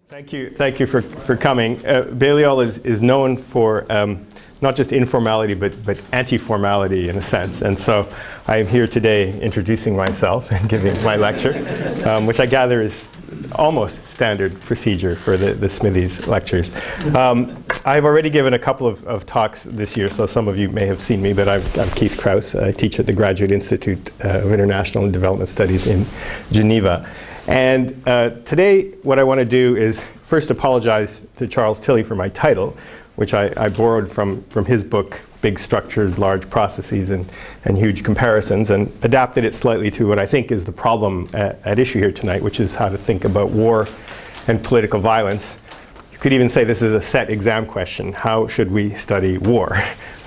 Thank you for coming. Balliol is known for not just informality, but anti-formality in a sense. And so I am here today introducing myself and giving my lecture, which I gather is almost standard procedure for the Smithies lectures. I've already given a couple of talks this year, so some of you may have seen me, but I'm Keith Krause. I teach at the Graduate Institute of International and Development Studies in Geneva. And today what I want to do is first apologize to Charles Tilley for my title, which I borrowed from his book, Big Structures, Large Processes, and Huge Comparisons, and adapted it slightly to what I think is the problem at issue here tonight, which is how to think about war and political violence. You could even say this is a set exam question. How should we study war?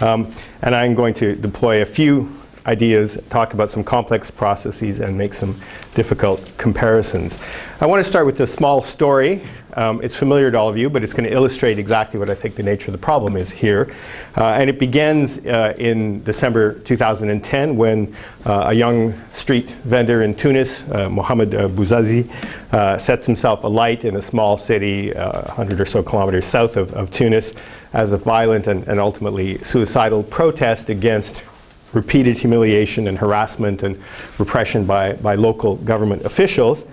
And I'm going to deploy a few ideas, talk about some complex processes, and make some difficult comparisons. I want to start with a small story. It's familiar to all of you, but it's going to illustrate exactly what I think the nature of the problem is here. And it begins in December 2010 when a young street vendor in Tunis, Mohamed Bouzazi, sets himself alight in a small city 100 or so kilometers south of Tunis as a violent and ultimately suicidal protest against repeated humiliation and harassment and repression by local government officials.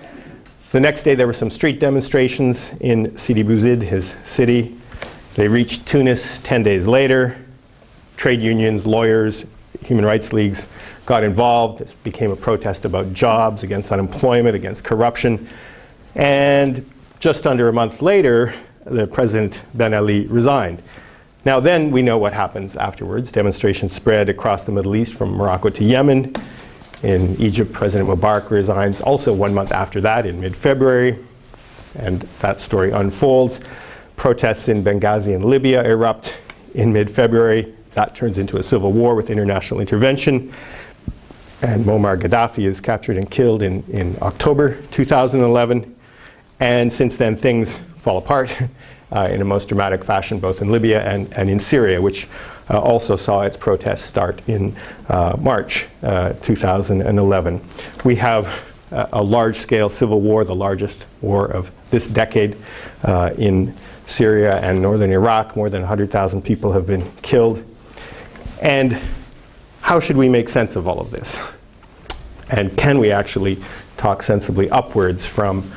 The next day there were some street demonstrations in Sidi Bouzid, his city. They reached Tunis 10 days later. Trade unions, lawyers, human rights leagues got involved. This became a protest about jobs, against unemployment, against corruption. And just under a month later, the President Ben Ali resigned. Now then we know what happens afterwards. Demonstrations spread across the Middle East from Morocco to Yemen. In Egypt, President Mubarak resigns also 1 month after that in mid-February. And that story unfolds. Protests in Benghazi and Libya erupt in mid-February. That turns into a civil war with international intervention. And Muammar Gaddafi is captured and killed in October 2011. And since then things fall apart in a most dramatic fashion, both in Libya and in Syria, which also saw its protests start in March 2011. We have a large-scale civil war, the largest war of this decade in Syria and northern Iraq. More than 100,000 people have been killed. And how should we make sense of all of this? And can we actually talk sensibly upwards from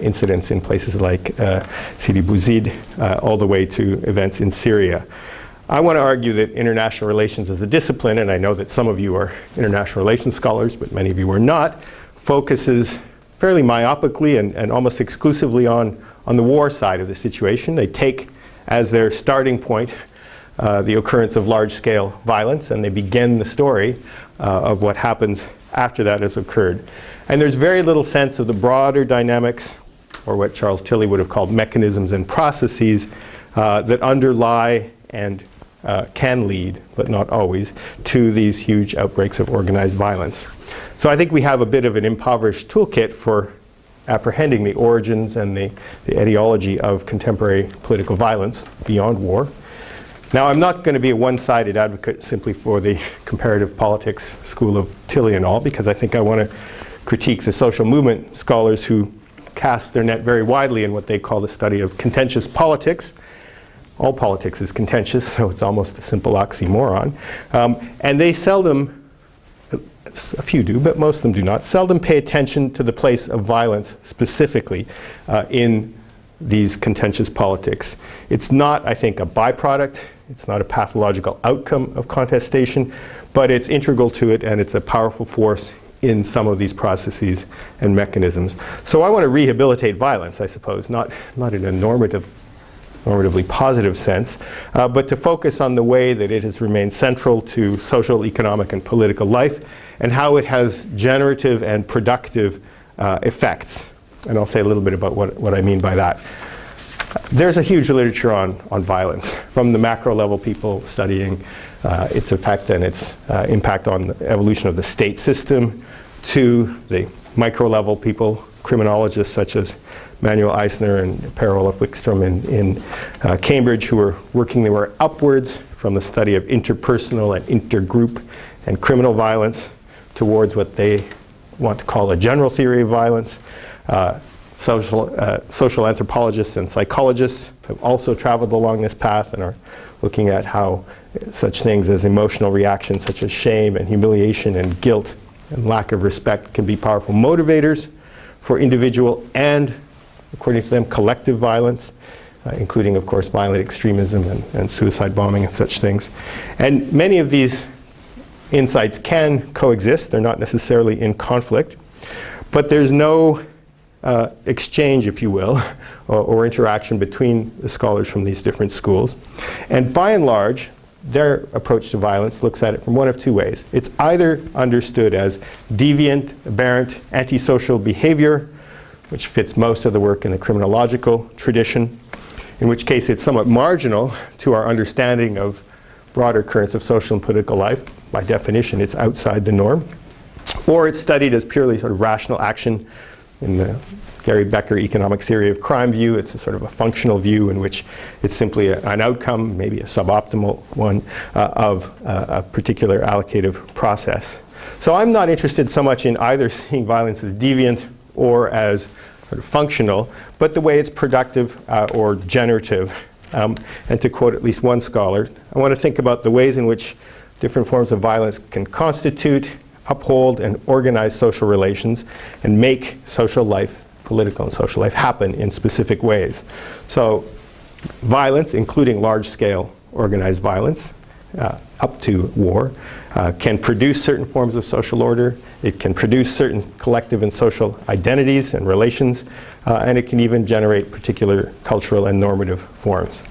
incidents in places like Sidi Bouzid all the way to events in Syria? I want to argue that international relations as a discipline, and I know that some of you are international relations scholars, but many of you are not, focuses fairly myopically and almost exclusively on the war side of the situation. They take as their starting point the occurrence of large-scale violence, and they begin the story of what happens after that has occurred. And there's very little sense of the broader dynamics, or what Charles Tilley would have called mechanisms and processes that underlie and can lead, but not always, to these huge outbreaks of organized violence. So I think we have a bit of an impoverished toolkit for apprehending the origins and the etiology of contemporary political violence beyond war. Now, I'm not going to be a one-sided advocate simply for the comparative politics school of Tilley and all, because I think I want to critique the social movement scholars who cast their net very widely in what they call the study of contentious politics. All politics is contentious, so it's almost a simple oxymoron. And they seldom, a few do, but most of them do not, seldom pay attention to the place of violence specifically in these contentious politics. It's not, I think, a byproduct. It's not a pathological outcome of contestation, but it's integral to it, and it's a powerful force in some of these processes and mechanisms. So I want to rehabilitate violence, I suppose, not in a normatively positive sense, but to focus on the way that it has remained central to social, economic, and political life, and how it has generative and productive effects. And I'll say a little bit about what I mean by that. There's a huge literature on violence, from the macro level, people studying its effect and its impact on the evolution of the state system, to the micro level people, criminologists such as Manuel Eisner and Per-Olof Wikström in Cambridge, who were working their way upwards from the study of interpersonal and intergroup and criminal violence towards what they want to call a general theory of violence. social anthropologists and psychologists have also traveled along this path and are looking at how such things as emotional reactions such as shame and humiliation and guilt and lack of respect can be powerful motivators for individual and, according to them, collective violence, including, of course, violent extremism and suicide bombing and such things. And many of these insights can coexist. They're not necessarily in conflict. But there's no exchange, if you will, or interaction between the scholars from these different schools. And by and large, their approach to violence looks at it from one of two ways. It's either understood as deviant, aberrant, antisocial behavior, which fits most of the work in the criminological tradition, in which case it's somewhat marginal to our understanding of broader currents of social and political life. By definition, it's outside the norm. Or it's studied as purely sort of rational action. In the Gary Becker economic theory of crime view, it's a sort of a functional view in which it's simply an outcome, maybe a suboptimal one, of a particular allocative process. So I'm not interested so much in either seeing violence as deviant or as sort of functional, but the way it's productive or generative. And to quote at least one scholar, I want to think about the ways in which different forms of violence can constitute, uphold, and organize social relations and make social life, political and social life, happen in specific ways. So violence, including large-scale organized violence, up to war, can produce certain forms of social order. It can produce certain collective and social identities and relations, and it can even generate particular cultural and normative forms.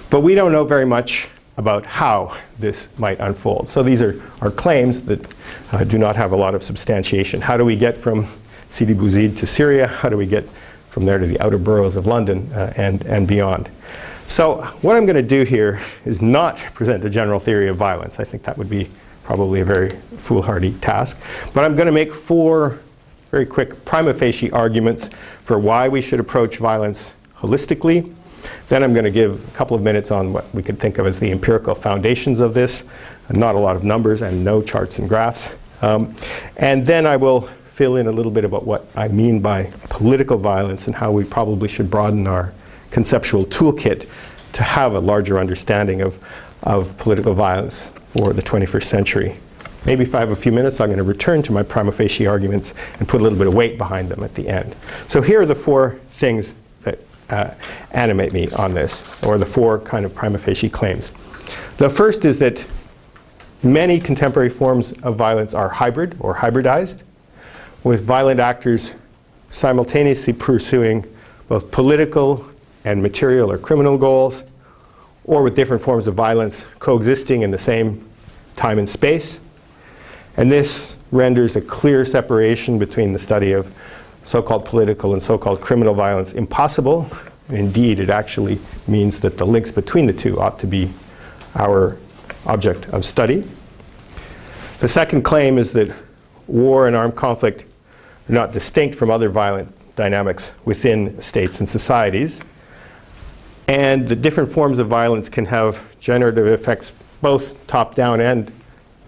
But we don't know very much about how this might unfold. So these are claims that do not have a lot of substantiation. How do we get from Sidi Bouzid to Syria? How do we get from there to the outer boroughs of London and beyond? So what I'm going to do here is not present a general theory of violence. I think that would be probably a very foolhardy task. But I'm going to make 4 very quick prima facie arguments for why we should approach violence holistically. Then I'm going to give a couple of minutes on what we could think of as the empirical foundations of this. Not a lot of numbers and no charts and graphs. And then I will fill in a little bit about what I mean by political violence and how we probably should broaden our conceptual toolkit to have a larger understanding of political violence for the 21st century. Maybe if I have a few minutes, I'm going to return to my prima facie arguments and put a little bit of weight behind them at the end. So here are the 4 things that animate me on this, or the 4 kind of prima facie claims. The first is that many contemporary forms of violence are hybrid or hybridized, with violent actors simultaneously pursuing both political and material or criminal goals, or with different forms of violence coexisting in the same time and space. And this renders a clear separation between the study of so-called political and so-called criminal violence impossible. And indeed, it actually means that the links between the two ought to be our object of study. The second claim is that war and armed conflict are not distinct from other violent dynamics within states and societies, and the different forms of violence can have generative effects both top-down and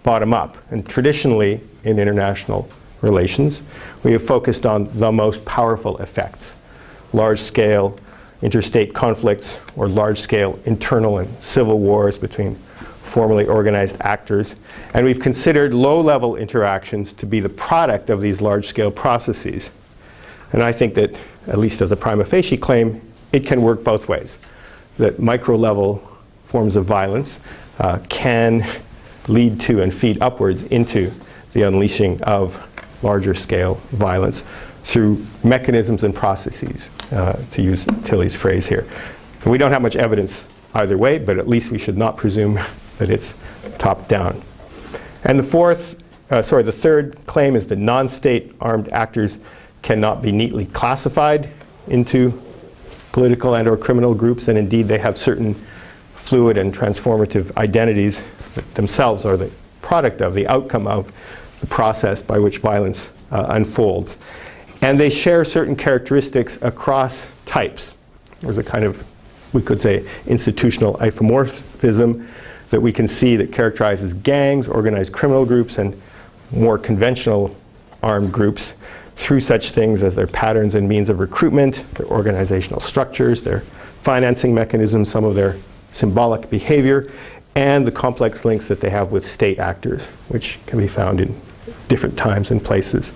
bottom-up. And traditionally, in international relations, we have focused on the most powerful effects: large-scale interstate conflicts or large-scale internal and civil wars between formally organized actors. And we've considered low-level interactions to be the product of these large-scale processes. And I think that, at least as a prima facie claim, it can work both ways. That micro-level forms of violence can lead to and feed upwards into the unleashing of larger-scale violence through mechanisms and processes, to use Tilley's phrase here. And we don't have much evidence either way, but at least we should not presume that it's top-down. And the third claim is that non-state armed actors cannot be neatly classified into political and or criminal groups, and indeed they have certain fluid and transformative identities that themselves are the product of, the outcome of the process by which violence unfolds. And they share certain characteristics across types. There's a kind of, we could say, institutional isomorphism that we can see that characterizes gangs, organized criminal groups, and more conventional armed groups through such things as their patterns and means of recruitment, their organizational structures, their financing mechanisms, some of their symbolic behavior, and the complex links that they have with state actors, which can be found in different times and places.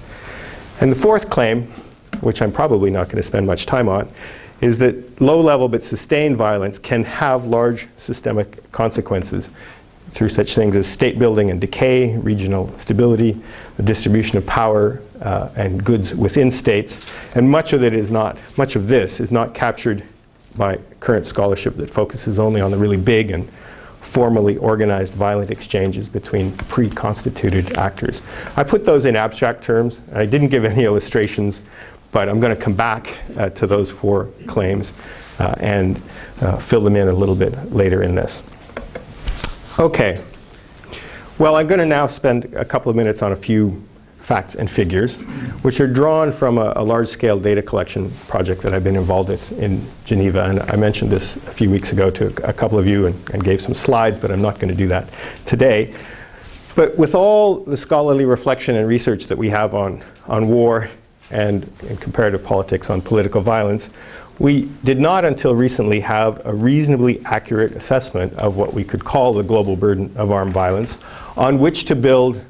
And the fourth claim, which I'm probably not going to spend much time on, is that low-level but sustained violence can have large systemic consequences through such things as state building and decay, regional stability, the distribution of power and goods within states. And much of this is not captured by current scholarship that focuses only on the really big and formally organized violent exchanges between pre-constituted actors. I put those in abstract terms. I didn't give any illustrations, but I'm going to come back to those four claims and fill them in a little bit later in this. Okay. Well, I'm going to now spend a couple of minutes on a few facts and figures, which are drawn from a large-scale data collection project that I've been involved with in Geneva. And I mentioned this a few weeks ago to a couple of you and gave some slides, but I'm not going to do that today. But with all the scholarly reflection and research that we have on war and in comparative politics on political violence, we did not until recently have a reasonably accurate assessment of what we could call the global burden of armed violence, on which to build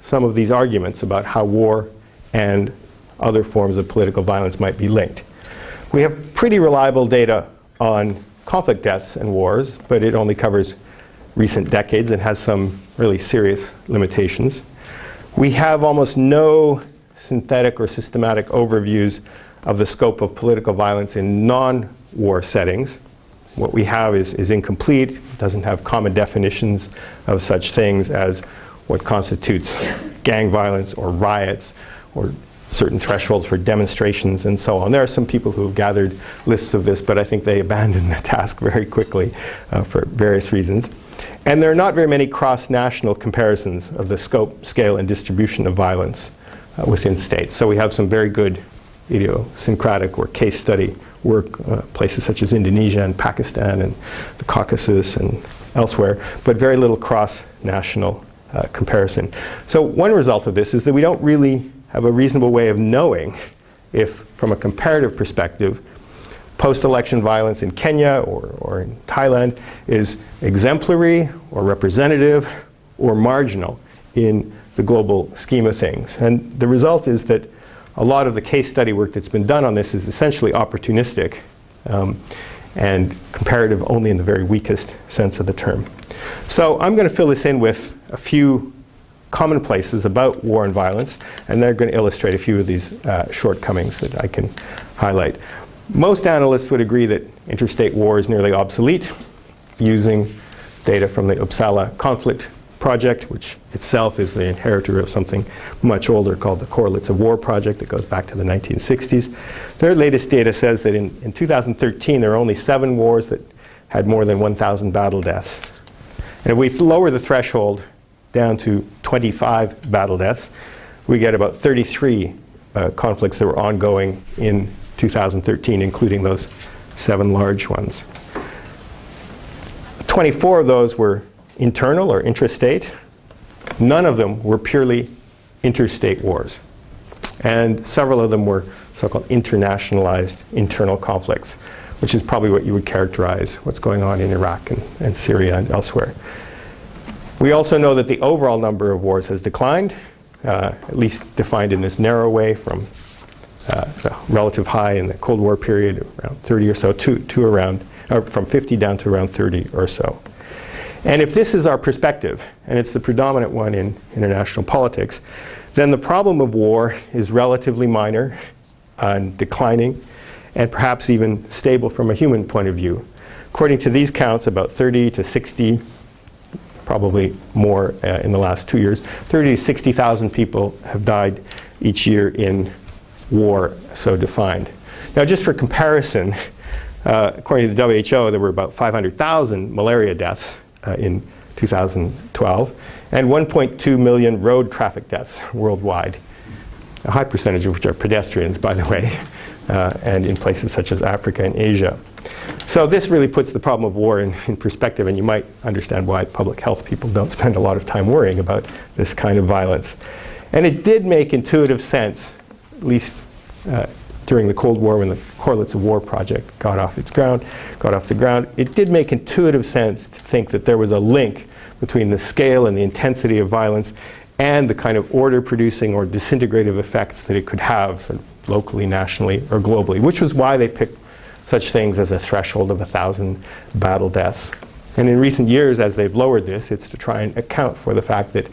some of these arguments about how war and other forms of political violence might be linked. We have pretty reliable data on conflict deaths and wars, but it only covers recent decades and has some really serious limitations. We have almost no synthetic or systematic overviews of the scope of political violence in non-war settings. What we have is incomplete, doesn't have common definitions of such things as what constitutes gang violence or riots or certain thresholds for demonstrations and so on. There are some people who have gathered lists of this, but I think they abandoned the task very quickly for various reasons. And there are not very many cross-national comparisons of the scope, scale, and distribution of violence within states. So we have some very good idiosyncratic or case study work, places such as Indonesia and Pakistan and the Caucasus and elsewhere, but very little cross-national comparison. So one result of this is that we don't really have a reasonable way of knowing if, from a comparative perspective, post-election violence in Kenya or in Thailand is exemplary or representative or marginal in the global scheme of things. And the result is that a lot of the case study work that's been done on this is essentially opportunistic and comparative only in the very weakest sense of the term. So I'm going to fill this in with a few commonplaces about war and violence, and they're going to illustrate a few of these shortcomings that I can highlight. Most analysts would agree that interstate war is nearly obsolete, using data from the Uppsala conflict project, which itself is the inheritor of something much older called the Correlates of War project that goes back to the 1960s. Their latest data says that in 2013 there are only 7 wars that had more than 1,000 battle deaths. And if we lower the threshold down to 25 battle deaths, we get about 33 conflicts that were ongoing in 2013, including those 7 large ones. 24 of those were internal or intrastate. None of them were purely interstate wars. And several of them were so-called internationalized internal conflicts, which is probably what you would characterize what's going on in Iraq and Syria and elsewhere. We also know that the overall number of wars has declined, at least defined in this narrow way from the relative high in the Cold War period, around 30 or so, to around, from 50 down to around 30 or so. And if this is our perspective, and it's the predominant one in international politics, then the problem of war is relatively minor and declining, and perhaps even stable from a human point of view. According to these counts, about 30 to 60, probably more in the last 2 years, 30 to 60,000 people have died each year in war so defined. Now, just for comparison, according to the WHO, there were about 500,000 malaria deaths in 2012, and 1.2 million road traffic deaths worldwide, a high percentage of which are pedestrians, by the way, and in places such as Africa and Asia. So this really puts the problem of war in perspective, and you might understand why public health people don't spend a lot of time worrying about this kind of violence. And it did make intuitive sense, at least during the Cold War when the Correlates of War project got off the ground. It did make intuitive sense to think that there was a link between the scale and the intensity of violence and the kind of order-producing or disintegrative effects that it could have locally, nationally, or globally, which was why they picked such things as a threshold of 1,000 battle deaths. And in recent years, as they've lowered this, it's to try and account for the fact that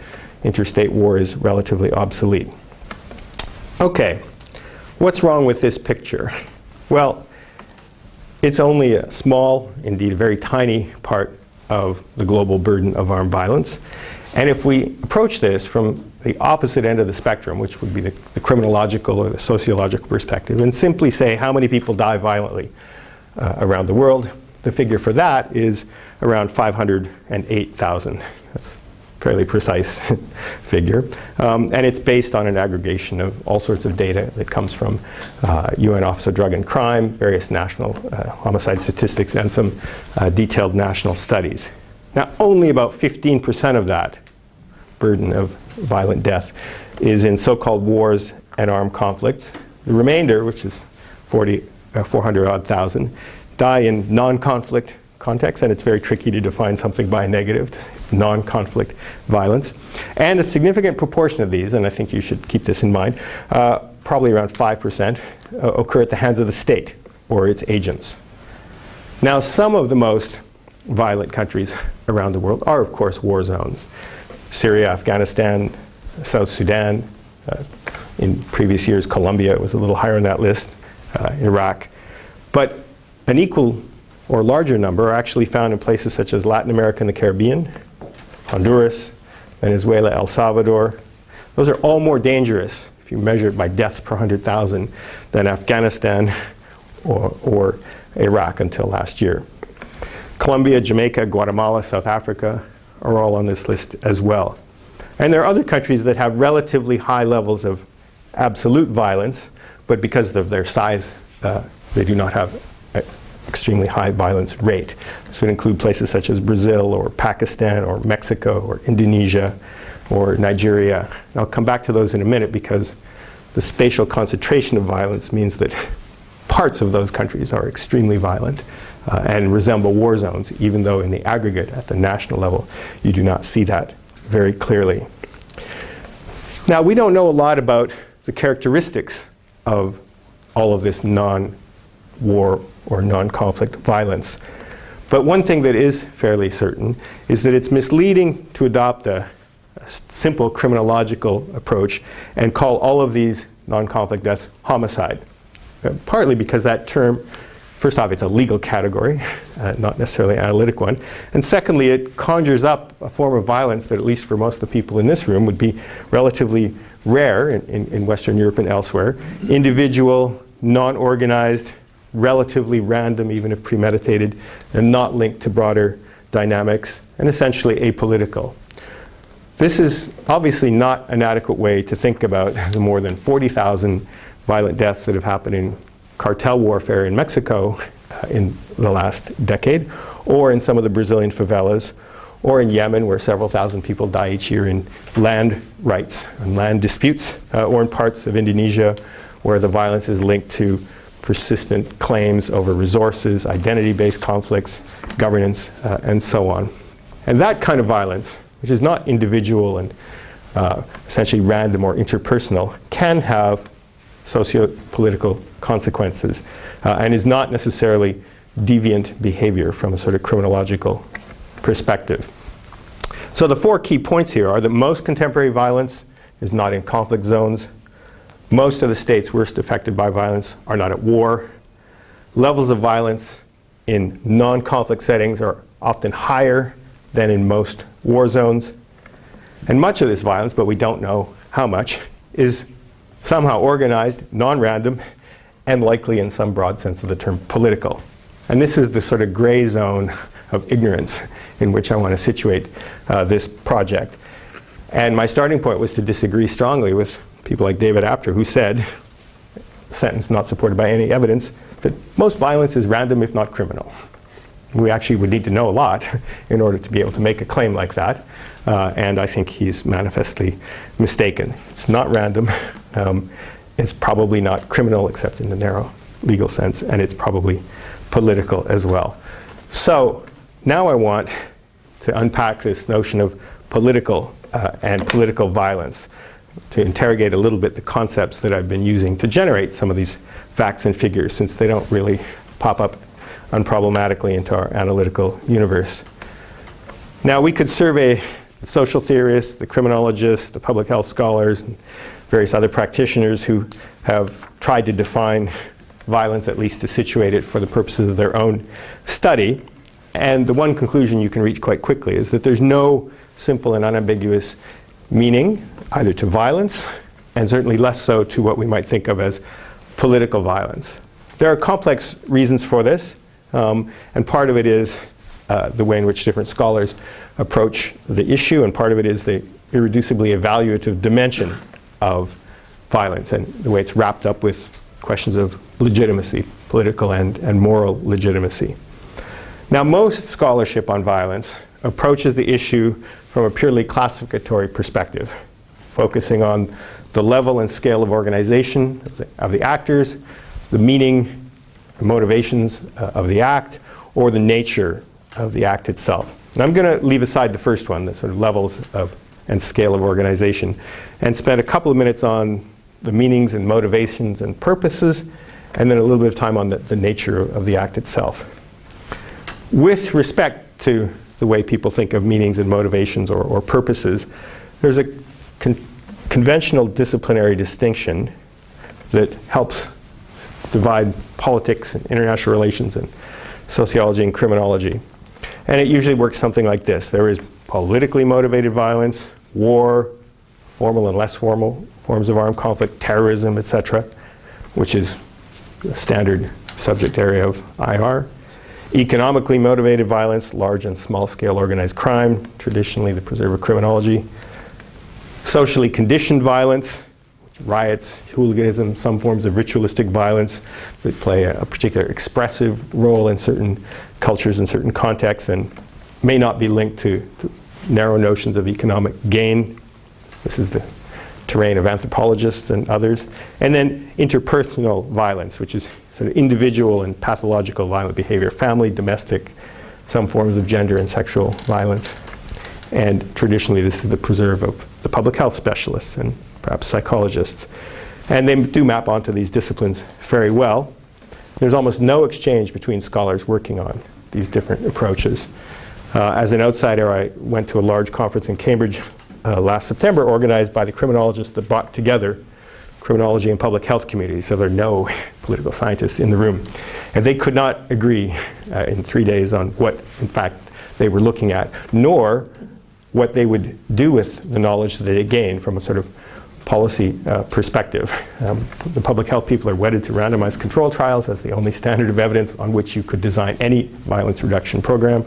interstate war is relatively obsolete. Okay, what's wrong with this picture? Well, it's only a small, indeed a very tiny part of the global burden of armed violence. And if we approach this from the opposite end of the spectrum, which would be the criminological or the sociological perspective, and simply say how many people die violently around the world, the figure for that is around 508,000. That's a fairly precise figure. And it's based on an aggregation of all sorts of data that comes from UN Office of Drug and Crime, various national homicide statistics, and some detailed national studies. Now, only about 15% of that burden of violent death is in so-called wars and armed conflicts. The remainder, which is 400-odd thousand, die in non-conflict contexts, and it's very tricky to define something by a negative. It's non-conflict violence. And a significant proportion of these, and I think you should keep this in mind, probably around 5%, occur at the hands of the state or its agents. Now, some of the most violent countries around the world are, of course, war zones. Syria, Afghanistan, South Sudan. In previous years, Colombia was a little higher on that list, Iraq. But an equal or larger number are actually found in places such as Latin America and the Caribbean, Honduras, Venezuela, El Salvador. Those are all more dangerous, if you measure it by deaths per 100,000, than Afghanistan or Iraq until last year. Colombia, Jamaica, Guatemala, South Africa are all on this list as well. And there are other countries that have relatively high levels of absolute violence, but because of their size, they do not have an extremely high violence rate. This would include places such as Brazil or Pakistan or Mexico or Indonesia or Nigeria. And I'll come back to those in a minute because the spatial concentration of violence means that parts of those countries are extremely violent and resemble war zones, even though in the aggregate at the national level you do not see that very clearly. Now, we don't know a lot about the characteristics of all of this non-war or non-conflict violence. But one thing that is fairly certain is that it's misleading to adopt a simple criminological approach and call all of these non-conflict deaths homicide. Partly because that term, first off, it's a legal category, not necessarily an analytic one. And secondly, it conjures up a form of violence that, at least for most of the people in this room, would be relatively rare in Western Europe and elsewhere. Individual, non-organized, relatively random, even if premeditated, and not linked to broader dynamics, and essentially apolitical. This is obviously not an adequate way to think about the more than 40,000 violent deaths that have happened in cartel warfare in Mexico in the last decade, or in some of the Brazilian favelas, or in Yemen, where several thousand people die each year in land rights and land disputes, or in parts of Indonesia, where the violence is linked to persistent claims over resources, identity-based conflicts, governance, and so on. And that kind of violence, which is not individual and essentially random or interpersonal, can have socio-political consequences and is not necessarily deviant behavior from a sort of criminological perspective. So the four key points here are that most contemporary violence is not in conflict zones. Most of the states worst affected by violence are not at war. Levels of violence in non-conflict settings are often higher than in most war zones. And much of this violence, but we don't know how much, is somehow organized, non-random, and likely in some broad sense of the term political. And this is the sort of gray zone of ignorance in which I want to situate this project. And my starting point was to disagree strongly with people like David Apter, who said, a sentence not supported by any evidence, that most violence is random if not criminal. We actually would need to know a lot in order to be able to make a claim like that. And I think he's manifestly mistaken. It's not random. It's probably not criminal except in the narrow legal sense, and it's probably political as well. So now I want to unpack this notion of political and political violence, to interrogate a little bit the concepts that I've been using to generate some of these facts and figures, since they don't really pop up unproblematically into our analytical universe. Now, we could survey the social theorists, the criminologists, the public health scholars, and various other practitioners who have tried to define violence, at least to situate it for the purposes of their own study. And the one conclusion you can reach quite quickly is that there's no simple and unambiguous meaning either to violence, and certainly less so to what we might think of as political violence. There are complex reasons for this, and part of it is the way in which different scholars approach the issue, and part of it is the irreducibly evaluative dimension of violence and the way it's wrapped up with questions of legitimacy, political and moral legitimacy. Now, most scholarship on violence approaches the issue from a purely classificatory perspective, focusing on the level and scale of organization of the actors, the meaning, the motivations of the act, or the nature of the act itself. And I'm going to leave aside the first one, the sort of levels of and scale of organization, and spend a couple of minutes on the meanings and motivations and purposes, and then a little bit of time on the nature of the act itself. With respect to the way people think of meanings and motivations or purposes, there's a conventional disciplinary distinction that helps divide politics and international relations and sociology and criminology. And it usually works something like this. There is politically motivated violence, war, formal and less formal forms of armed conflict, terrorism, etc., which is the standard subject area of IR. Economically motivated violence, large and small-scale organized crime, traditionally the preserve of criminology. Socially conditioned violence, riots, hooliganism, some forms of ritualistic violence that play a particular expressive role in certain cultures and certain contexts and may not be linked to narrow notions of economic gain. This is the terrain of anthropologists and others. And then interpersonal violence, which is sort of individual and pathological violent behavior, family, domestic, some forms of gender and sexual violence. And traditionally, this is the preserve of the public health specialists and perhaps psychologists. And they do map onto these disciplines very well. There's almost no exchange between scholars working on these different approaches. As an outsider, I went to a large conference in Cambridge last September, organized by the criminologists that brought together criminology and public health communities, so there are no political scientists in the room. And they could not agree in 3 days on what, in fact, they were looking at, nor what they would do with the knowledge that they gained from a sort of policy perspective. The public health people are wedded to randomized control trials as the only standard of evidence on which you could design any violence reduction program.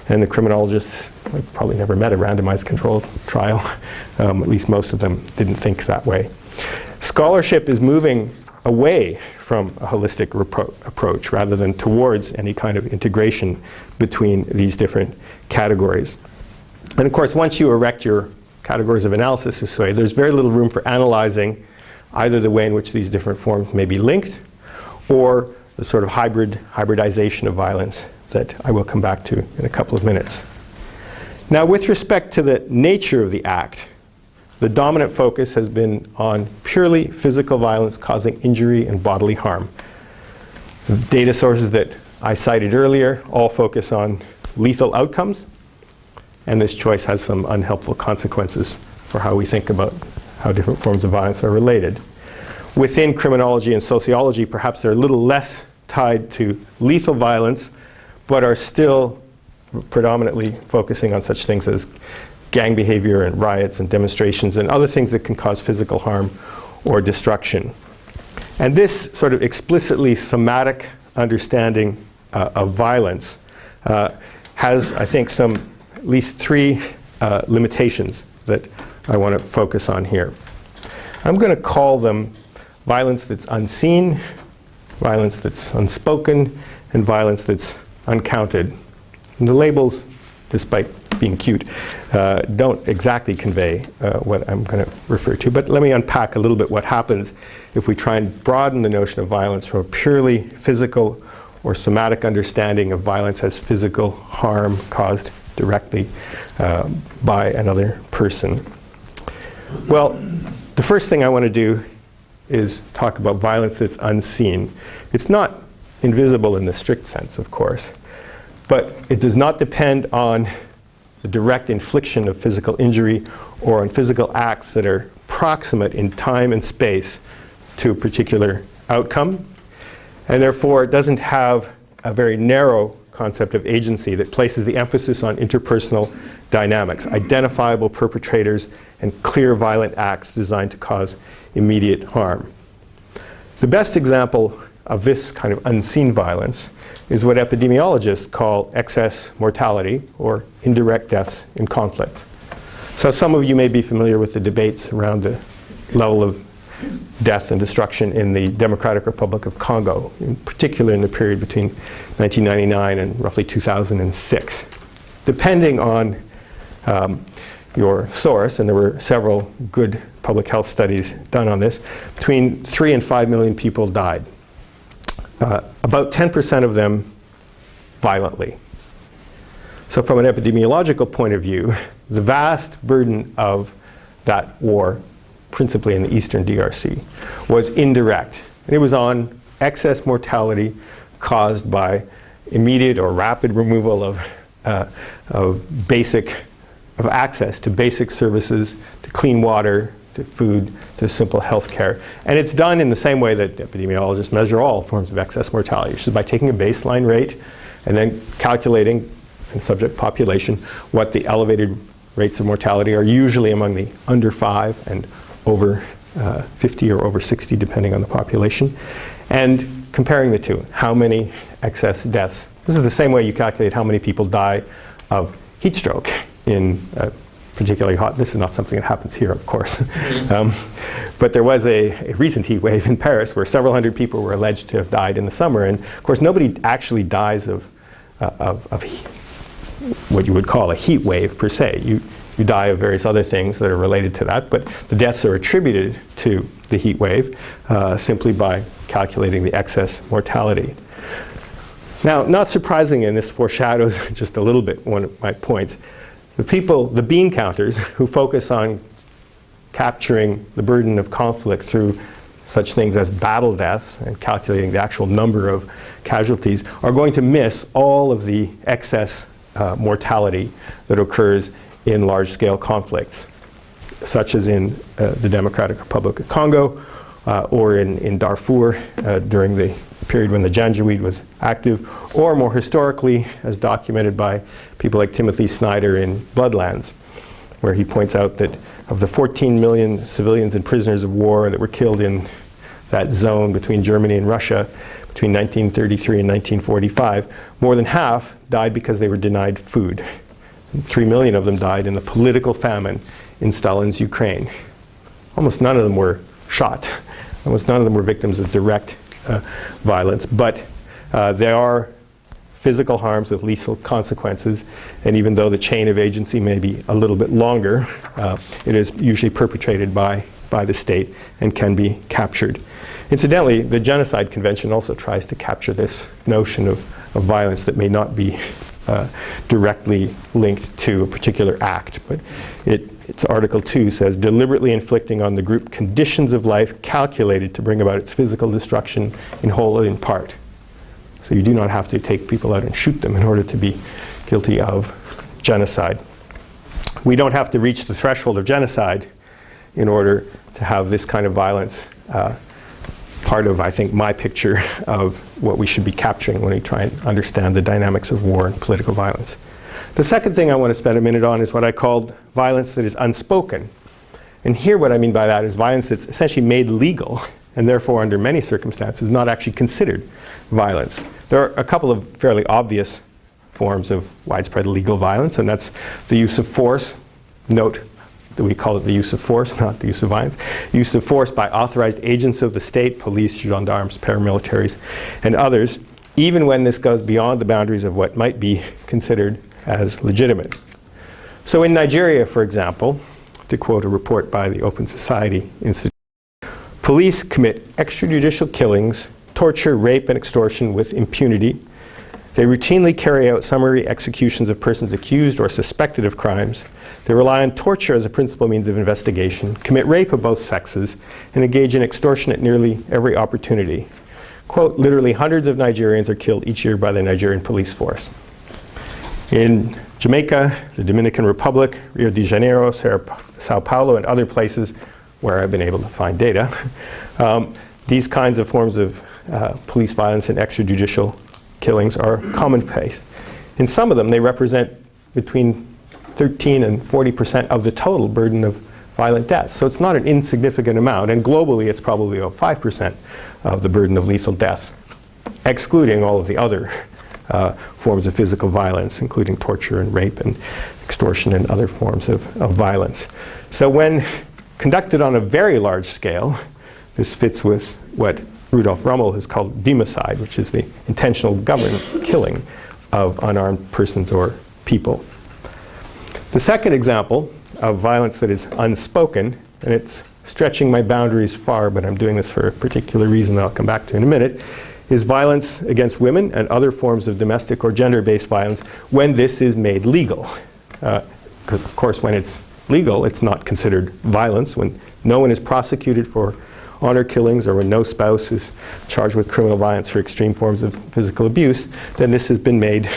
And the criminologists have probably never met a randomized control trial. At least most of them didn't think that way. Scholarship is moving away from a holistic approach rather than towards any kind of integration between these different categories. And of course, once you erect your categories of analysis this way, there's very little room for analyzing either the way in which these different forms may be linked or the sort of hybridization of violence that I will come back to in a couple of minutes. Now, with respect to the nature of the act, the dominant focus has been on purely physical violence causing injury and bodily harm. The data sources that I cited earlier all focus on lethal outcomes, and this choice has some unhelpful consequences for how we think about how different forms of violence are related. Within criminology and sociology, perhaps they're a little less tied to lethal violence, but are still predominantly focusing on such things as gang behavior and riots and demonstrations and other things that can cause physical harm or destruction. And this sort of explicitly somatic understanding of violence has, I think, some at least three limitations that I want to focus on here. I'm going to call them violence that's unseen, violence that's unspoken, and violence that's uncounted, And the labels, despite being cute, don't exactly convey what I'm going to refer to. But let me unpack a little bit what happens if we try and broaden the notion of violence from a purely physical or somatic understanding of violence as physical harm caused directly by another person. Well, the first thing I want to do is talk about violence that's unseen. It's not invisible in the strict sense, of course, but it does not depend on the direct infliction of physical injury or on physical acts that are proximate in time and space to a particular outcome, and therefore it doesn't have a very narrow concept of agency that places the emphasis on interpersonal dynamics, identifiable perpetrators, and clear violent acts designed to cause immediate harm. The best example of this kind of unseen violence is what epidemiologists call excess mortality or indirect deaths in conflict. So some of you may be familiar with the debates around the level of death and destruction in the Democratic Republic of Congo, in particular in the period between 1999 and roughly 2006. Depending on your source, and there were several good public health studies done on this, between 3 and 5 million people died. About 10% of them violently. So from an epidemiological point of view, the vast burden of that war, principally in the eastern DRC, was indirect. And it was on excess mortality caused by immediate or rapid removal of access to basic services, to clean water, to food, to simple health care. And it's done in the same way that epidemiologists measure all forms of excess mortality, which is by taking a baseline rate and then calculating in subject population what the elevated rates of mortality are, usually among the under 5 and over 50 or over 60, depending on the population, and comparing the two. How many excess deaths? This is the same way you calculate how many people die of heat stroke in particularly hot. This is not something that happens here, of course. But there was a recent heat wave in Paris where several hundred people were alleged to have died in the summer. And of course, nobody actually dies of what you would call a heat wave per se. You die of various other things that are related to that, but the deaths are attributed to the heat wave simply by calculating the excess mortality. Now, not surprisingly, and this foreshadows just a little bit one of my points, the bean counters who focus on capturing the burden of conflict through such things as battle deaths and calculating the actual number of casualties are going to miss all of the excess mortality that occurs in large-scale conflicts, such as in the Democratic Republic of Congo or in Darfur during the period when the Janjaweed was active, or more historically, as documented by people like Timothy Snyder in Bloodlands, where he points out that of the 14 million civilians and prisoners of war that were killed in that zone between Germany and Russia between 1933 and 1945, more than half died because they were denied food. 3 million of them died in the political famine in Stalin's Ukraine. Almost none of them were shot. Almost none of them were victims of direct violence, but there are physical harms with lethal consequences, and even though the chain of agency may be a little bit longer, it is usually perpetrated by the state and can be captured. Incidentally, the Genocide Convention also tries to capture this notion of violence that may not be directly linked to a particular act, but its Article 2 says, deliberately inflicting on the group conditions of life calculated to bring about its physical destruction in whole or in part. So you do not have to take people out and shoot them in order to be guilty of genocide. We don't have to reach the threshold of genocide in order to have this kind of violence part of, I think, my picture of what we should be capturing when we try and understand the dynamics of war and political violence. The second thing I want to spend a minute on is what I called violence that is unspoken. And here what I mean by that is violence that's essentially made legal and therefore under many circumstances not actually considered violence. There are a couple of fairly obvious forms of widespread legal violence, and that's the use of force. Note that we call it the use of force, not the use of violence. Use of force by authorized agents of the state, police, gendarmes, paramilitaries, and others even when this goes beyond the boundaries of what might be considered as legitimate. So in Nigeria, for example, to quote a report by the Open Society Institute, police commit extrajudicial killings, torture, rape, and extortion with impunity. They routinely carry out summary executions of persons accused or suspected of crimes. They rely on torture as a principal means of investigation, commit rape of both sexes, and engage in extortion at nearly every opportunity. Quote, literally hundreds of Nigerians are killed each year by the Nigerian police force. In Jamaica, the Dominican Republic, Rio de Janeiro, Sao Paulo, and other places where I've been able to find data, these kinds of forms of police violence and extrajudicial killings are commonplace. In some of them, they represent between 13 and 40% of the total burden of violent deaths. So it's not an insignificant amount, and globally it's probably about 5% of the burden of lethal deaths, excluding all of the other forms of physical violence, including torture and rape and extortion and other forms of violence. So when conducted on a very large scale, this fits with what Rudolf Rummel has called democide, which is the intentional government killing of unarmed persons or people. The second example of violence that is unspoken, and it's stretching my boundaries far, but I'm doing this for a particular reason that I'll come back to in a minute, is violence against women and other forms of domestic or gender-based violence when this is made legal. Because of course when it's legal, it's not considered violence. When no one is prosecuted for honor killings or when no spouse is charged with criminal violence for extreme forms of physical abuse, then this has been made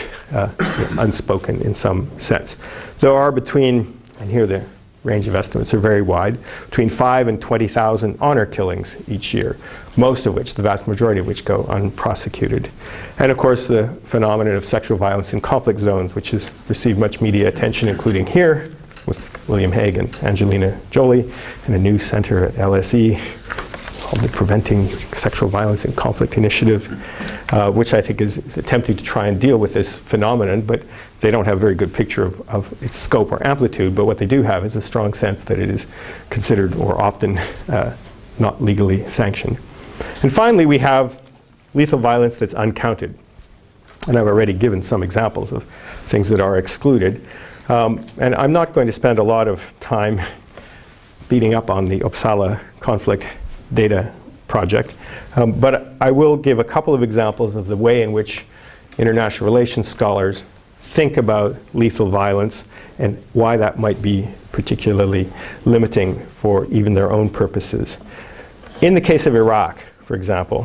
unspoken in some sense. There are between, and here the range of estimates are very wide, between 5,000 and 20,000 honor killings each year, most of which, the vast majority of which, go unprosecuted. And of course the phenomenon of sexual violence in conflict zones, which has received much media attention, including here with William Hague and Angelina Jolie, and a new center at LSE called the Preventing Sexual Violence in Conflict Initiative, which I think is attempting to try and deal with this phenomenon, but they don't have a very good picture of its scope or amplitude, but what they do have is a strong sense that it is considered or often not legally sanctioned. And finally, we have lethal violence that's uncounted. And I've already given some examples of things that are excluded. And I'm not going to spend a lot of time beating up on the Uppsala conflict data project, but I will give a couple of examples of the way in which international relations scholars think about lethal violence and why that might be particularly limiting for even their own purposes. In the case of Iraq, for example,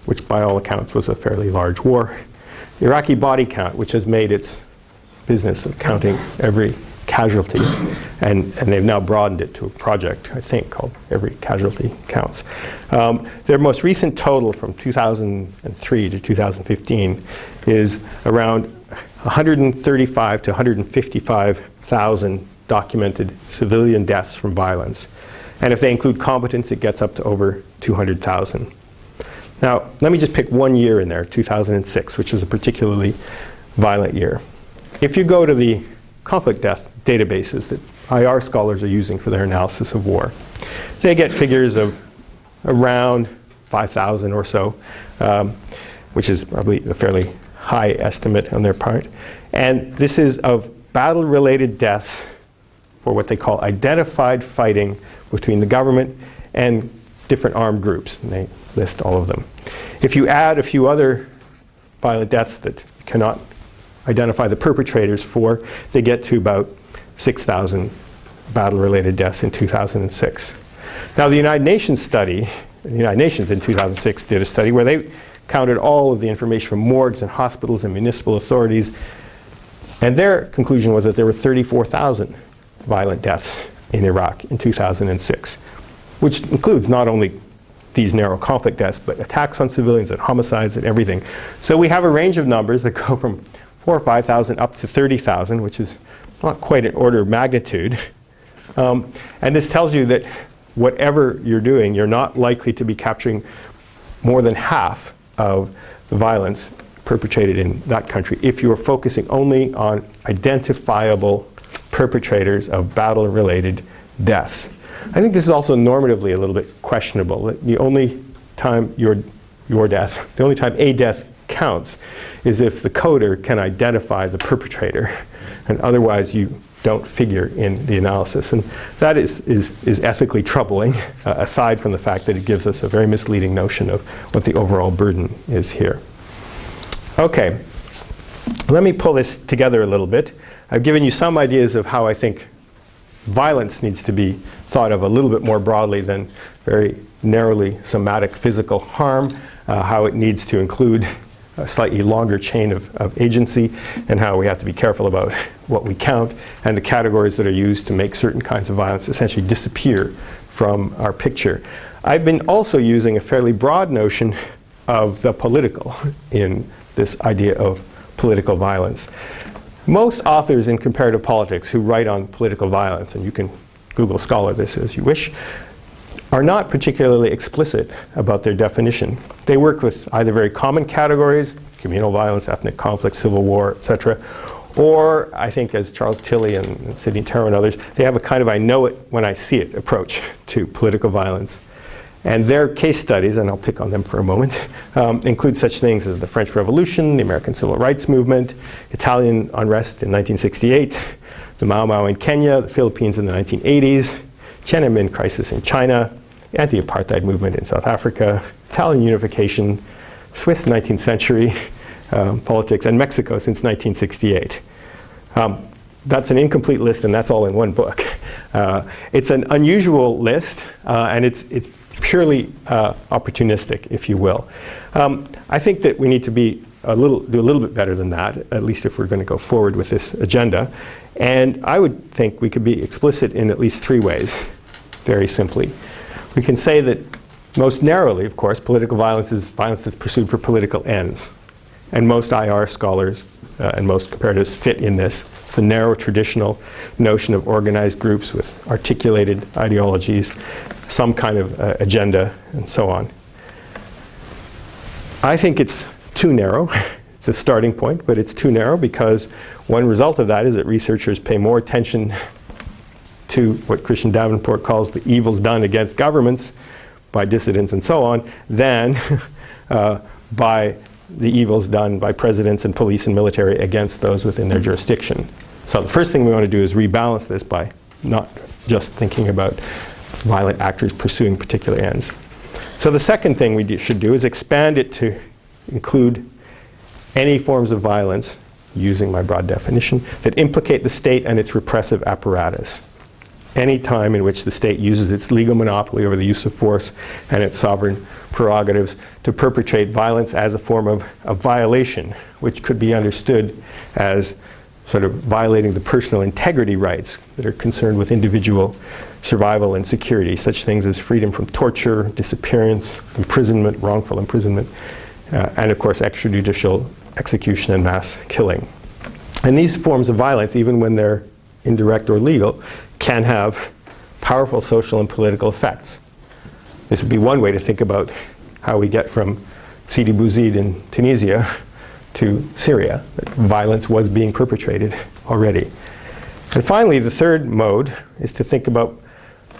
which by all accounts was a fairly large war, the Iraqi body count, which has made its business of counting every casualty, and they've now broadened it to a project, I think, called Every Casualty Counts. Their most recent total from 2003 to 2015 is around 135 to 155,000 documented civilian deaths from violence. And if they include combatants, it gets up to over 200,000. Now, let me just pick one year in there, 2006, which is a particularly violent year. If you go to the conflict death databases that IR scholars are using for their analysis of war, they get figures of around 5,000 or so, which is probably a fairly high estimate on their part. And this is of battle-related deaths for what they call identified fighting between the government and different armed groups, and they list all of them. If you add a few other violent deaths that cannot identify the perpetrators for, they get to about 6,000 battle-related deaths in 2006. Now the United Nations study, the United Nations in 2006 did a study where they counted all of the information from morgues and hospitals and municipal authorities, and their conclusion was that there were 34,000 violent deaths in Iraq in 2006, which includes not only these narrow conflict deaths, but attacks on civilians and homicides and everything. So we have a range of numbers that go from 4,000 or 5,000 up to 30,000, which is not quite an order of magnitude. And this tells you that whatever you're doing, you're not likely to be capturing more than half of the violence perpetrated in that country if you are focusing only on identifiable perpetrators of battle-related deaths. I think this is also normatively a little bit questionable. The only time the only time a death counts is if the coder can identify the perpetrator, and otherwise you don't figure in the analysis. And that is ethically troubling, aside from the fact that it gives us a very misleading notion of what the overall burden is here. Okay, let me pull this together a little bit. I've given you some ideas of how I think violence needs to be thought of a little bit more broadly than very narrowly somatic physical harm, how it needs to include a slightly longer chain of agency, and how we have to be careful about what we count, and the categories that are used to make certain kinds of violence essentially disappear from our picture. I've been also using a fairly broad notion of the political in this idea of political violence. Most authors in comparative politics who write on political violence, and you can Google Scholar this as you wish, are not particularly explicit about their definition. They work with either very common categories, communal violence, ethnic conflict, civil war, etc., or I think, as Charles Tilley and Sidney Tarrow and others, they have a kind of I know it when I see it approach to political violence. And their case studies, and I'll pick on them for a moment, include such things as the French Revolution, the American Civil Rights Movement, Italian unrest in 1968, the Mau Mau in Kenya, the Philippines in the 1980s, Tiananmen crisis in China, the anti-apartheid movement in South Africa, Italian unification, Swiss 19th century politics, and Mexico since 1968. That's an incomplete list, and that's all in one book. It's an unusual list, and it's purely opportunistic, if you will. I think that we need to do a little bit better than that, at least if we're going to go forward with this agenda. And I would think we could be explicit in at least three ways, very simply. We can say that most narrowly, of course, political violence is violence that's pursued for political ends. And most IR scholars and most comparatives fit in this. It's the narrow traditional notion of organized groups with articulated ideologies, some kind of agenda, and so on. I think it's too narrow. It's a starting point, but it's too narrow because one result of that is that researchers pay more attention to what Christian Davenport calls the evils done against governments by dissidents and so on, than by the evils done by presidents and police and military against those within their jurisdiction. So the first thing we want to do is rebalance this by not just thinking about violent actors pursuing particular ends. So the second thing we should do is expand it to include any forms of violence, using my broad definition, that implicate the state and its repressive apparatus. Any time in which the state uses its legal monopoly over the use of force and its sovereign prerogatives to perpetrate violence as a form of violation, which could be understood as sort of violating the personal integrity rights that are concerned with individual survival and security, such things as freedom from torture, disappearance, imprisonment, wrongful imprisonment, and of course extrajudicial execution and mass killing. And these forms of violence, even when they're indirect or legal, can have powerful social and political effects. This would be one way to think about how we get from Sidi Bouzid in Tunisia to Syria. That violence was being perpetrated already. And finally, the third mode is to think about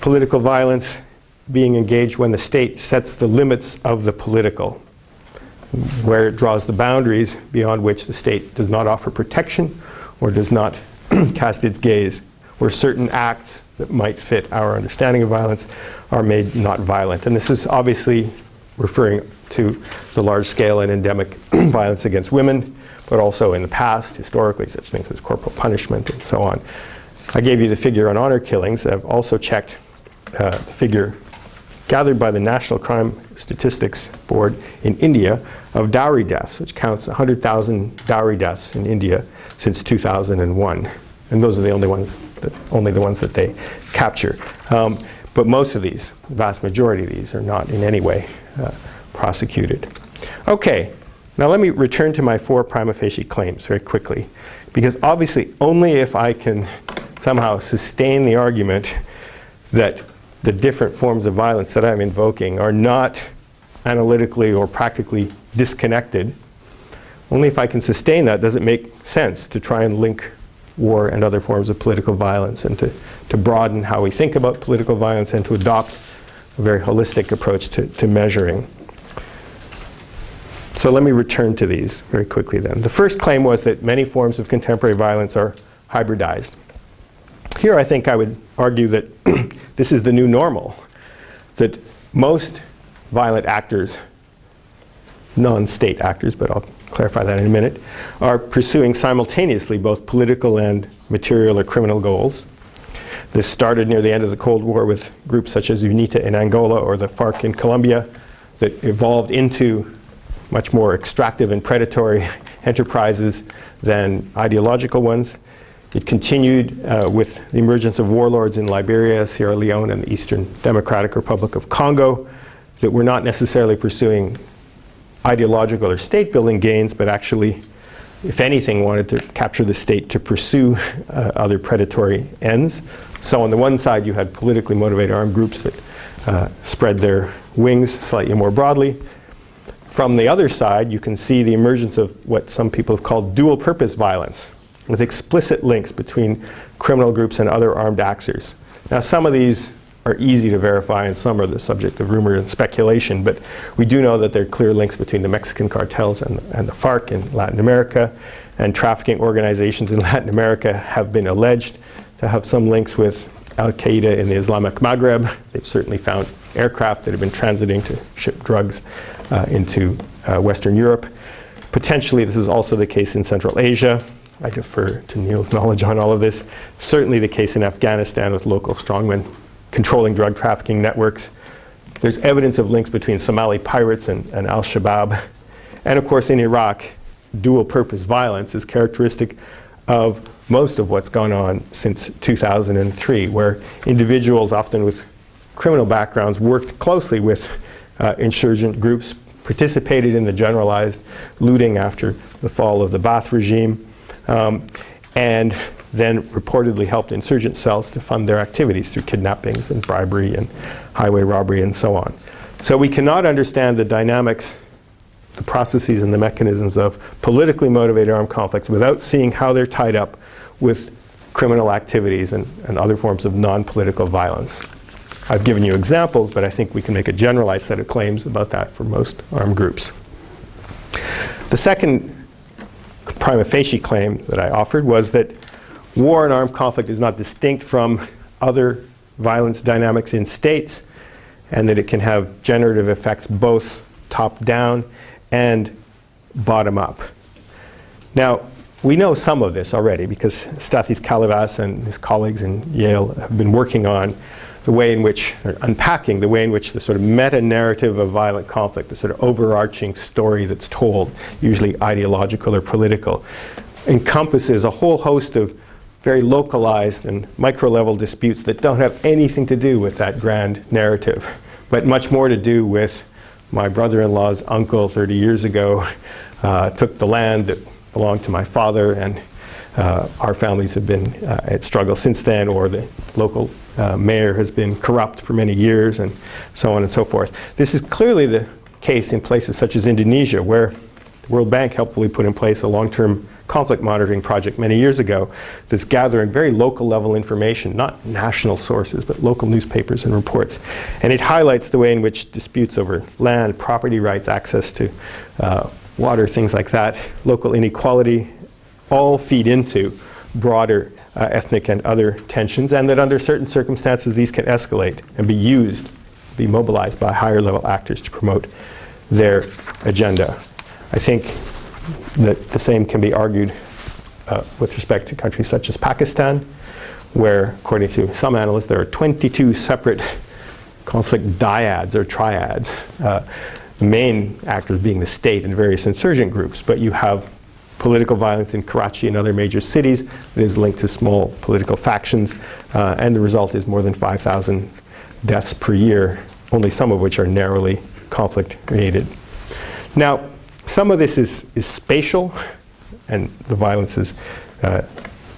political violence being engaged when the state sets the limits of the political, where it draws the boundaries beyond which the state does not offer protection or does not cast its gaze, where certain acts that might fit our understanding of violence are made not violent. And this is obviously referring to the large-scale and endemic violence against women, but also in the past, historically, such things as corporal punishment and so on. I gave you the figure on honor killings. I've also checked the figure gathered by the National Crime Statistics Board in India of dowry deaths, which counts 100,000 dowry deaths in India since 2001. And those are the only the ones that they capture. But most of these, the vast majority of these, are not in any way prosecuted. Okay, now let me return to my 4 prima facie claims very quickly, because obviously only if I can somehow sustain the argument that the different forms of violence that I'm invoking are not analytically or practically disconnected, only if I can sustain that does it make sense to try and link war and other forms of political violence, and to broaden how we think about political violence and to adopt a very holistic approach to measuring. So So let me return to these very quickly then. The first claim was that many forms of contemporary violence are hybridized. Here I think I would argue that this is the new normal, that most violent actors, non-state actors, but I'll clarify that in a minute, are pursuing simultaneously both political and material or criminal goals. This started near the end of the Cold War with groups such as UNITA in Angola or the FARC in Colombia that evolved into much more extractive and predatory enterprises than ideological ones. It continued with the emergence of warlords in Liberia, Sierra Leone, and the Eastern Democratic Republic of Congo that were not necessarily pursuing ideological or state-building gains, but actually, if anything, wanted to capture the state to pursue other predatory ends. So on the one side, you had politically motivated armed groups that spread their wings slightly more broadly. From the other side, you can see the emergence of what some people have called dual-purpose violence, with explicit links between criminal groups and other armed actors. Now, some of these are easy to verify and some are the subject of rumor and speculation, but we do know that there are clear links between the Mexican cartels and the FARC in Latin America, and trafficking organizations in Latin America have been alleged to have some links with Al-Qaeda in the Islamic Maghreb. They've certainly found aircraft that have been transiting to ship drugs into Western Europe. Potentially this is also the case in Central Asia. I defer to Neil's knowledge on all of this. Certainly the case in Afghanistan with local strongmen controlling drug trafficking networks. There's evidence of links between Somali pirates and Al-Shabaab. And of course in Iraq, dual-purpose violence is characteristic of most of what's gone on since 2003, where individuals, often with criminal backgrounds, worked closely with insurgent groups, participated in the generalized looting after the fall of the Ba'ath regime, and then reportedly helped insurgent cells to fund their activities through kidnappings and bribery and highway robbery and so on. So we cannot understand the dynamics, the processes and the mechanisms of politically motivated armed conflicts without seeing how they're tied up with criminal activities and other forms of non-political violence. I've given you examples, but I think we can make a generalized set of claims about that for most armed groups. The second prima facie claim that I offered was that war and armed conflict is not distinct from other violence dynamics in states, and that it can have generative effects both top-down and bottom-up. Now, we know some of this already because Stathis Kalyvas and his colleagues in Yale have been working on the way in which, or unpacking the way in which the sort of meta-narrative of violent conflict, the sort of overarching story that's told, usually ideological or political, encompasses a whole host of very localized and micro-level disputes that don't have anything to do with that grand narrative, but much more to do with my brother-in-law's uncle 30 years ago took the land that belonged to my father, and our families have been at struggle since then, or the local mayor has been corrupt for many years, and so on and so forth. This is clearly the case in places such as Indonesia, where the World Bank helpfully put in place a long-term conflict monitoring project many years ago that's gathering very local level information, not national sources, but local newspapers and reports. And it highlights the way in which disputes over land, property rights, access to water, things like that, local inequality, all feed into broader ethnic and other tensions, and that under certain circumstances these can escalate and be used, be mobilized by higher level actors to promote their agenda. I think that the same can be argued with respect to countries such as Pakistan, where, according to some analysts, there are 22 separate conflict dyads or triads, the main actors being the state and various insurgent groups, but you have political violence in Karachi and other major cities that is linked to small political factions, and the result is more than 5,000 deaths per year, only some of which are narrowly conflict-related. Now, some of this is spatial, and the violence is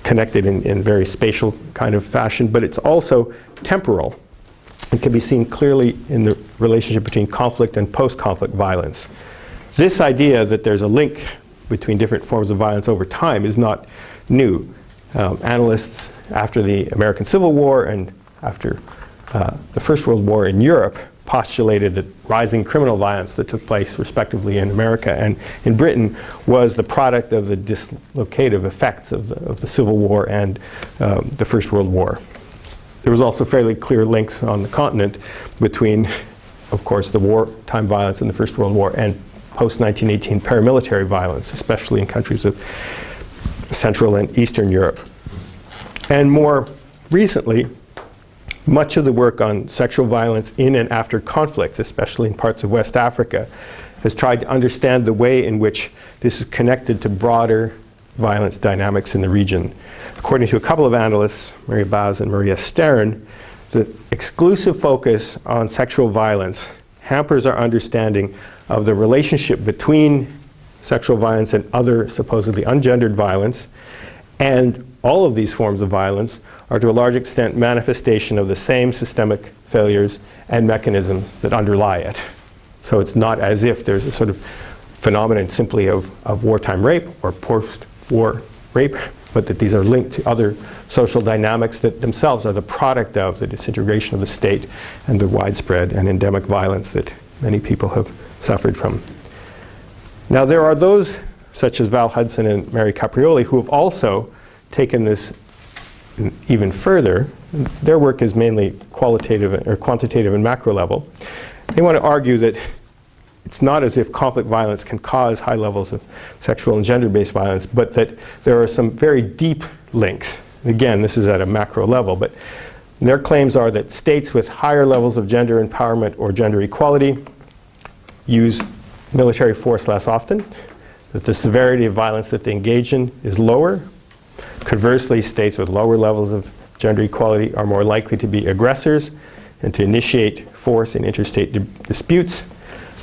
connected in very spatial kind of fashion, but it's also temporal. It can be seen clearly in the relationship between conflict and post-conflict violence. This idea that there's a link between different forms of violence over time is not new. Analysts after the American Civil War and after the First World War in Europe postulated that rising criminal violence that took place respectively in America and in Britain was the product of the dislocative effects of the Civil War and the First World War. There was also fairly clear links on the continent between, of course, the wartime violence in the First World War and post-1918 paramilitary violence, especially in countries of Central and Eastern Europe. And more recently, much of the work on sexual violence in and after conflicts, especially in parts of West Africa, has tried to understand the way in which this is connected to broader violence dynamics in the region. According to a couple of analysts, Maria Baz and Maria Stern, the exclusive focus on sexual violence hampers our understanding of the relationship between sexual violence and other supposedly ungendered violence, and all of these forms of violence are to a large extent manifestation of the same systemic failures and mechanisms that underlie it. So it's not as if there's a sort of phenomenon simply of wartime rape or post-war rape, but that these are linked to other social dynamics that themselves are the product of the disintegration of the state and the widespread and endemic violence that many people have suffered from. Now there are those, such as Val Hudson and Mary Caprioli, who have also taken this even further. Their work is mainly qualitative or quantitative and macro level. They want to argue that it's not as if conflict violence can cause high levels of sexual and gender-based violence, but that there are some very deep links. Again, this is at a macro level, but their claims are that states with higher levels of gender empowerment or gender equality use military force less often, that the severity of violence that they engage in is lower. Conversely, states with lower levels of gender equality are more likely to be aggressors and to initiate force in interstate disputes,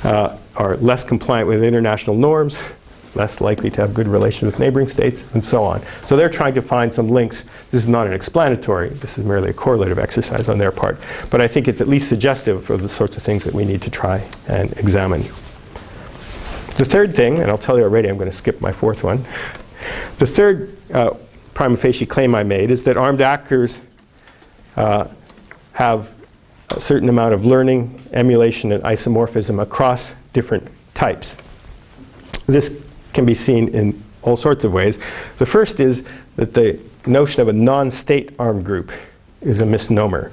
are less compliant with international norms, less likely to have good relations with neighboring states, and so on. So they're trying to find some links. This is not an explanatory, this is merely a correlative exercise on their part. But I think it's at least suggestive for the sorts of things that we need to try and examine. The third thing, and I'll tell you already, I'm going to skip my fourth one. The third prima facie claim I made is that armed actors have a certain amount of learning, emulation, and isomorphism across different types. This can be seen in all sorts of ways. The first is that the notion of a non-state armed group is a misnomer,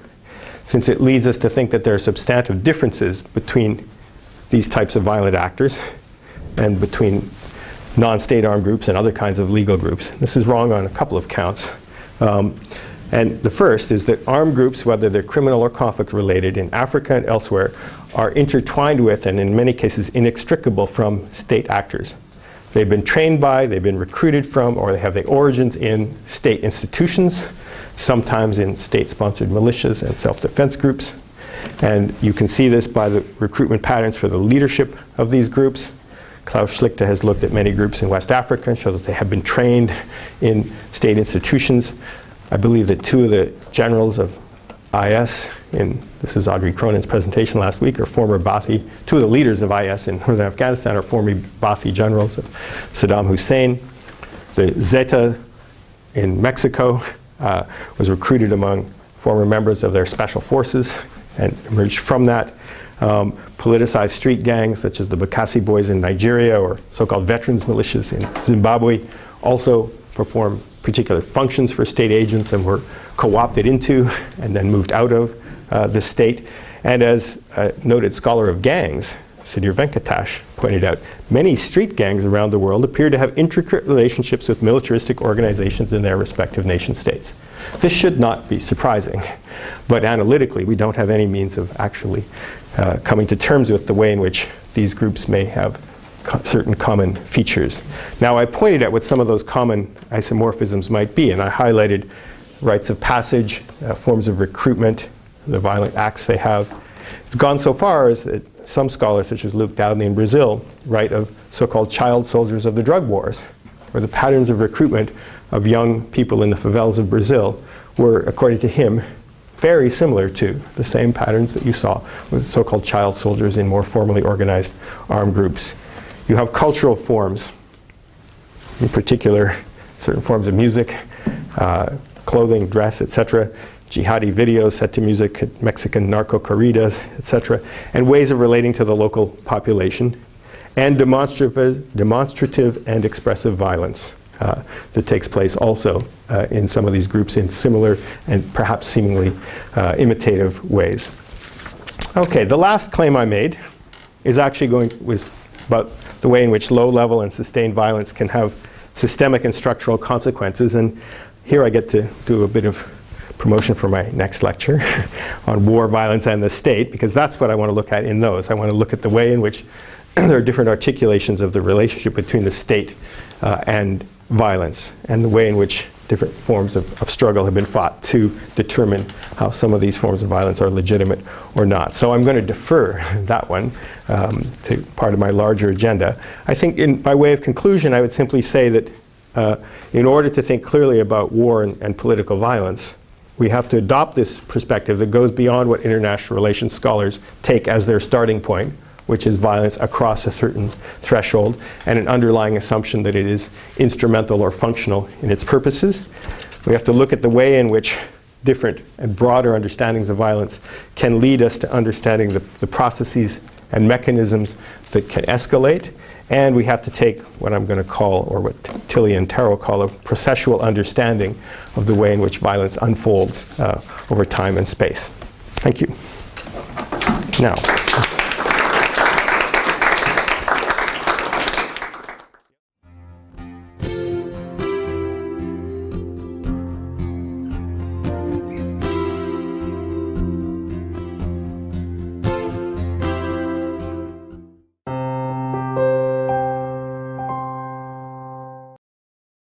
since it leads us to think that there are substantive differences between these types of violent actors and between non-state armed groups and other kinds of legal groups. This is wrong on a couple of counts. And the first is that armed groups, whether they're criminal or conflict related in Africa and elsewhere, are intertwined with and in many cases inextricable from state actors. They've been trained by, they've been recruited from, or they have their origins in state institutions, sometimes in state-sponsored militias and self-defense groups. And you can see this by the recruitment patterns for the leadership of these groups. Klaus Schlichter has looked at many groups in West Africa and showed that they have been trained in state institutions. I believe that two of the generals of IS, this is Audrey Cronin's presentation last week, are former Ba'athi. Two of the leaders of IS in northern Afghanistan are former Ba'athi generals of Saddam Hussein. The Zeta in Mexico was recruited among former members of their special forces and emerged from that. Politicized street gangs such as the Bakassi Boys in Nigeria or so-called veterans militias in Zimbabwe also perform particular functions for state agents and were co-opted into and then moved out of the state. And as a noted scholar of gangs, Sudhir Venkatesh, pointed out, many street gangs around the world appear to have intricate relationships with militaristic organizations in their respective nation states. This should not be surprising, but analytically we don't have any means of actually coming to terms with the way in which these groups may have certain common features. Now I pointed out what some of those common isomorphisms might be, and I highlighted rites of passage, forms of recruitment, the violent acts they have. It's gone so far as that some scholars, such as Luke Dowdney in Brazil, write of so-called child soldiers of the drug wars, where the patterns of recruitment of young people in the favelas of Brazil were, according to him, very similar to the same patterns that you saw with so-called child soldiers in more formally organized armed groups. You have cultural forms, in particular certain forms of music, clothing, dress, etc. jihadi videos set to music, Mexican narco corridas, etc., and ways of relating to the local population, and demonstrative and expressive violence that takes place also in some of these groups in similar and perhaps seemingly imitative ways. Okay, the last claim I made is actually was about the way in which low-level and sustained violence can have systemic and structural consequences. And here I get to do a bit of promotion for my next lecture on war, violence, and the state, because that's what I want to look at in those. I want to look at the way in which there are different articulations of the relationship between the state and violence, and the way in which different forms of struggle have been fought to determine how some of these forms of violence are legitimate or not. So I'm going to defer that one to part of my larger agenda. I think by way of conclusion, I would simply say that in order to think clearly about war and political violence, we have to adopt this perspective that goes beyond what international relations scholars take as their starting point, which is violence across a certain threshold, and an underlying assumption that it is instrumental or functional in its purposes. We have to look at the way in which different and broader understandings of violence can lead us to understanding the processes and mechanisms that can escalate. And we have to take what I'm going to call, or what Tilly and Tarot call, a processual understanding of the way in which violence unfolds over time and space. Thank you. Now,